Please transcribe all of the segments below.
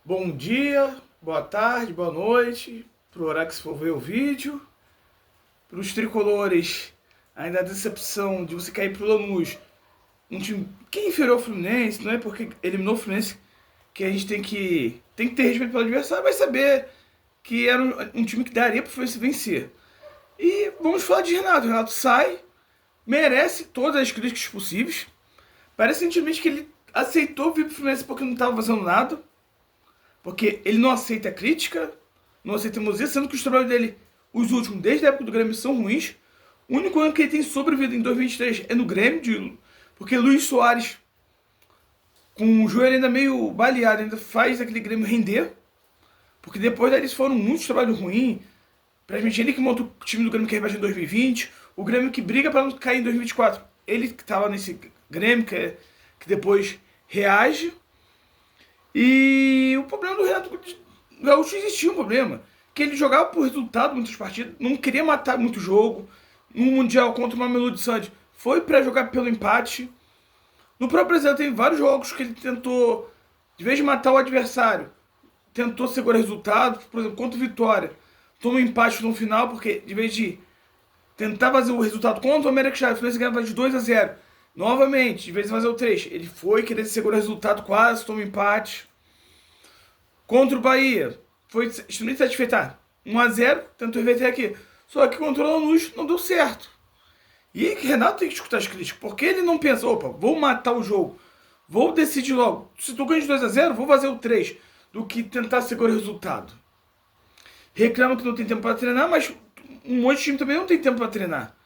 Bom dia, boa tarde, boa noite, pro horário que se for ver o vídeo. Para os tricolores, ainda a decepção de você cair pro Lanús, um time que inferior ao Fluminense, não é porque eliminou o Fluminense que a gente tem que ter respeito pelo adversário, mas saber que era um time que daria pro Fluminense vencer. E vamos falar de Renato. O Renato sai, merece todas as críticas possíveis. Parece simplesmente que ele aceitou vir pro Fluminense porque não estava fazendo nada. Porque ele não aceita crítica, não aceita música, sendo que os trabalhos dele, os últimos, desde a época do Grêmio, são ruins. O único ano que ele tem sobrevivido em 2023 é no Grêmio, porque Luiz Soares, com o joelho ainda meio baleado, ainda faz aquele Grêmio render. Porque depois deles foram muitos trabalhos ruins. Praticamente ele que monta o time do Grêmio que rebaixa em 2020, o Grêmio que briga para não cair em 2024. Ele que estava nesse Grêmio que depois reage. E o problema do Renato Gaúcho existia um problema. Que ele jogava por resultado muitas partidas, não queria matar muito jogo. No Mundial contra o Mamelodi Sanders foi para jogar pelo empate. No próprio Brasil tem vários jogos que ele tentou, de vez de matar o adversário, tentou segurar resultado. Por exemplo, contra o Vitória, toma um empate no final, porque de vez de tentar fazer o resultado contra o América Chaves, o Fluminense ganhava de 2-0. Novamente, de vez de fazer o 3, ele foi querer segurar o resultado quase, toma um empate. Contra o Bahia, foi extremamente satisfeito. 1-0, tentou reverter aqui. Só que contra o Lanús não deu certo. E Renato tem que escutar as críticas, porque ele não pensa, opa, vou matar o jogo, vou decidir logo. Se tu ganha de 2-0, vou fazer o 3, do que tentar segurar o resultado. Reclama que não tem tempo para treinar, mas um monte de time também não tem tempo para treinar.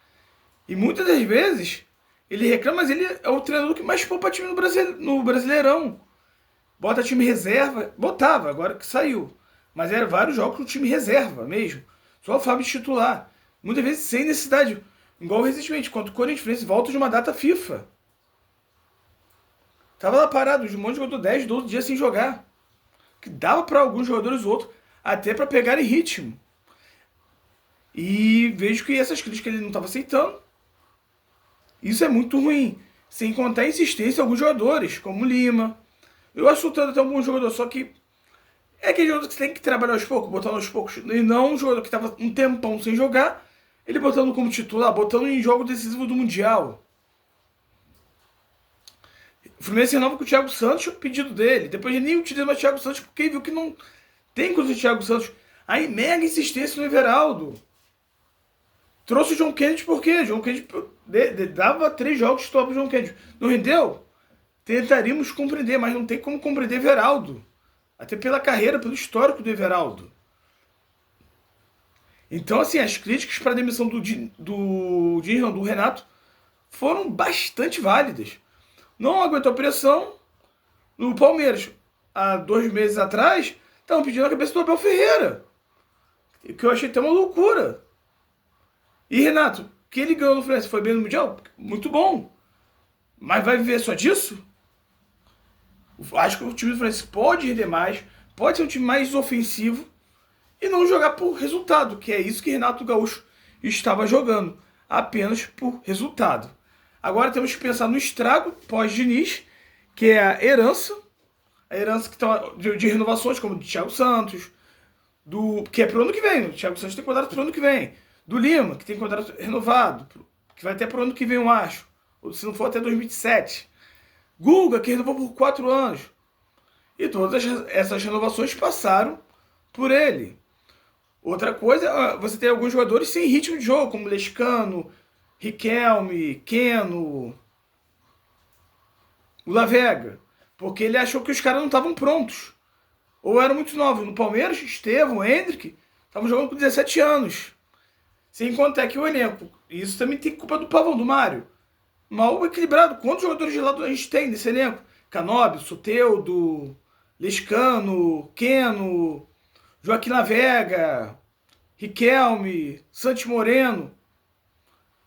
E muitas das vezes, ele reclama, mas ele é o treinador que mais poupa time no Brasileirão. Bota time reserva, botava, agora que saiu. Mas eram vários jogos com time reserva mesmo. Só o Fábio titular. Muitas vezes sem necessidade. Igual recentemente, contra o Corinthians, volta de uma data FIFA. Tava lá parado, um monte de jogador 10, 12 dias sem jogar. Que dava para alguns jogadores ou outros, até para pegarem ritmo. E vejo que essas críticas ele não estava aceitando. Isso é muito ruim. Sem contar a insistência de alguns jogadores, como o Lima. Eu acho que até um bom jogador, só que é aquele jogador que você tem que trabalhar aos poucos, botando aos poucos. E não um jogador que estava um tempão sem jogar, ele botando como titular, botando em jogo decisivo do Mundial. O Fluminense renova com o Thiago Santos, o pedido dele. Depois ele nem utiliza mais o Thiago Santos, porque viu que não tem coisa de Thiago Santos. Aí mega insistência no Everaldo. Trouxe o John Kennedy por quê? John Kennedy dava 3 jogos top o John Kennedy. Não rendeu? Tentaríamos compreender, mas não tem como compreender Everaldo. Até pela carreira, pelo histórico do Everaldo. Então, assim, as críticas para a demissão do Renato foram bastante válidas. Não aguentou a pressão. No Palmeiras, há 2 meses atrás, estavam pedindo a cabeça do Abel Ferreira. Que eu achei até uma loucura. E Renato, que ele ganhou no Fluminense, foi bem no Mundial? Muito bom. Mas vai viver só disso? Acho que o time do Fluminense pode render mais, pode ser um time mais ofensivo e não jogar por resultado, que é isso que Renato Gaúcho estava jogando, apenas por resultado. Agora temos que pensar no estrago pós-Diniz, que é a herança que tá de renovações, como do Thiago Santos, que é pro ano que vem, o Thiago Santos tem contrato pro ano que vem, do Lima, que tem contrato renovado, que vai até pro ano que vem, eu acho, ou se não for até 2027. Guga, que renovou por 4 anos. E todas essas renovações passaram por ele. Outra coisa, você tem alguns jogadores sem ritmo de jogo, como Lescano, Riquelme, Keno, o Lavega. Porque ele achou que os caras não estavam prontos. Ou eram muito novos. No Palmeiras, Estevão, Hendrick, estavam jogando com 17 anos. Sem contar que o elenco, isso também tem culpa do Pavão, do Mário. Mal equilibrado. Quantos jogadores de lado a gente tem nesse elenco? Canóbio, Soteldo, Lescano, Keno, Joaquim Lavega, Riquelme, Santos Moreno.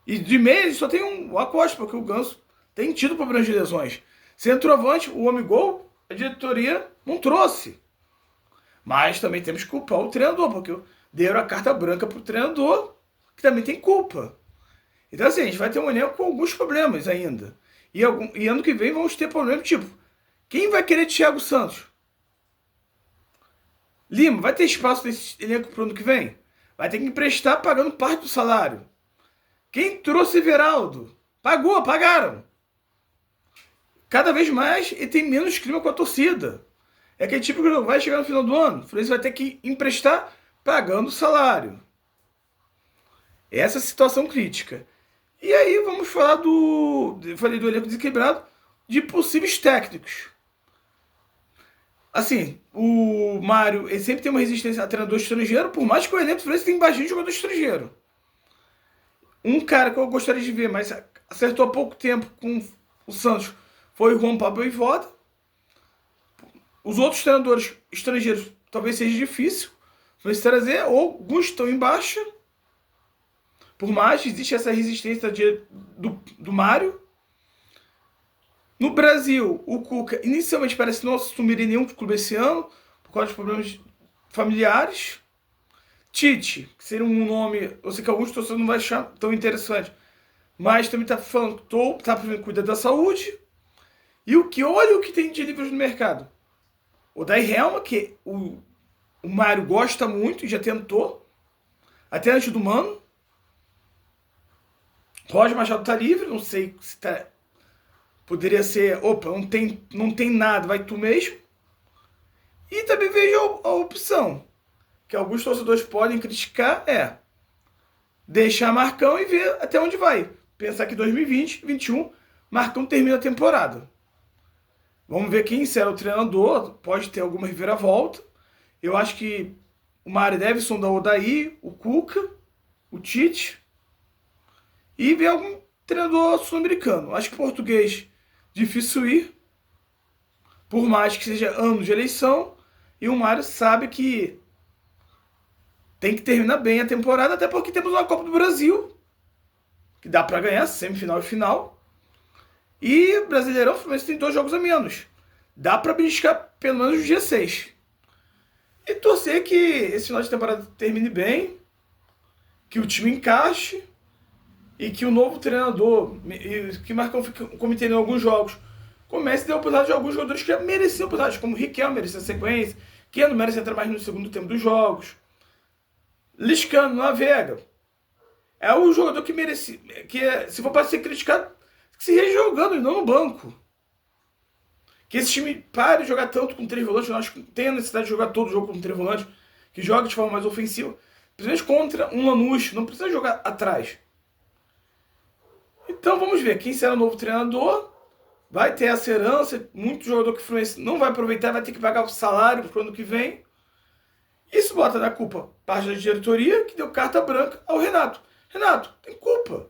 E de meia só tem o Acosta, porque o Ganso tem tido problemas de lesões. Centroavante, o homem gol, a diretoria não trouxe. Mas também temos que culpar o treinador, porque deram a carta branca para o treinador, que também tem culpa. Então assim, a gente vai ter um elenco com alguns problemas ainda. E ano que vem vamos ter problemas tipo, quem vai querer Thiago Santos? Lima, vai ter espaço nesse elenco pro ano que vem? Vai ter que emprestar pagando parte do salário. Quem trouxe Everaldo? Pagaram. Cada vez mais ele tem menos clima com a torcida. É aquele tipo que vai chegar no final do ano, o Fluminense vai ter que emprestar pagando salário. Essa é a situação crítica. E aí vamos falar do. Eu falei do elenco desequilibrado, de possíveis técnicos. Assim, o Mário ele sempre tem uma resistência a treinador estrangeiro, por mais que o elenco do Fluminense tenha bastante jogador estrangeiro. Um cara que eu gostaria de ver, mas acertou há pouco tempo com o Santos, foi o Juan Pablo Voivoda. Os outros treinadores estrangeiros talvez seja difícil mas trazer, ou alguns estão em baixa. Por mais que existe essa resistência do Mário. No Brasil, o Cuca inicialmente parece não assumir em nenhum clube esse ano, por causa de problemas familiares. Tite, que seria um nome, eu sei que alguns torcedores não vão achar tão interessante, mas também está falando que está cuidando da saúde. E olha o que tem de livros no mercado. O Dai Helma, que o Mário gosta muito e já tentou, até antes do Mano. Roger Machado tá livre, não sei se tá. Poderia ser, opa, não tem nada, vai tu mesmo. E também vejo a opção, que alguns torcedores podem criticar, deixar Marcão e ver até onde vai. Pensar que 2020, 2021, Marcão termina a temporada. Vamos ver quem será o treinador, pode ter alguma reviravolta. Eu acho que o Mário deve sondar o Odair, o Cuca, o Tite e ver algum treinador sul-americano. Acho que português difícil ir, por mais que seja ano de eleição, e o Mário sabe que tem que terminar bem a temporada, até porque temos uma Copa do Brasil, que dá para ganhar, semifinal e final. E Brasileirão, o Fluminense tem 2 jogos a menos. Dá para beliscar pelo menos o dia 6. E torcer que esse final de temporada termine bem, que o time encaixe e que o novo treinador, que Marcão fica cometendo em alguns jogos, comece a dar oportunidade de alguns jogadores que já mereciam oportunidade, como o Riquelme merecia sequência, que não merece entrar mais no segundo tempo dos jogos. Liscano, Navega. É o jogador que merece, se for para ser criticado, que se rejogando e não no banco. Que esse time pare de jogar tanto com 3 volantes, eu acho que tem a necessidade de jogar todo o jogo com 3 volantes, que joga de forma mais ofensiva. Principalmente contra um Lanús, não precisa jogar atrás. Então vamos ver quem será o novo treinador. Vai ter essa herança, muito jogador que o Fluminense não vai aproveitar, vai ter que pagar o salário para o ano que vem. Isso bota na culpa parte da diretoria, que deu carta branca ao Renato. Renato, tem culpa.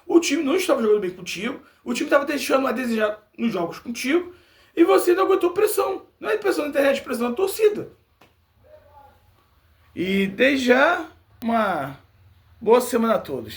O time não estava jogando bem contigo, o time estava deixando a desejar nos jogos contigo, e você não aguentou pressão. Não é pressão na internet, pressão na torcida. E desde já, uma boa semana a todos.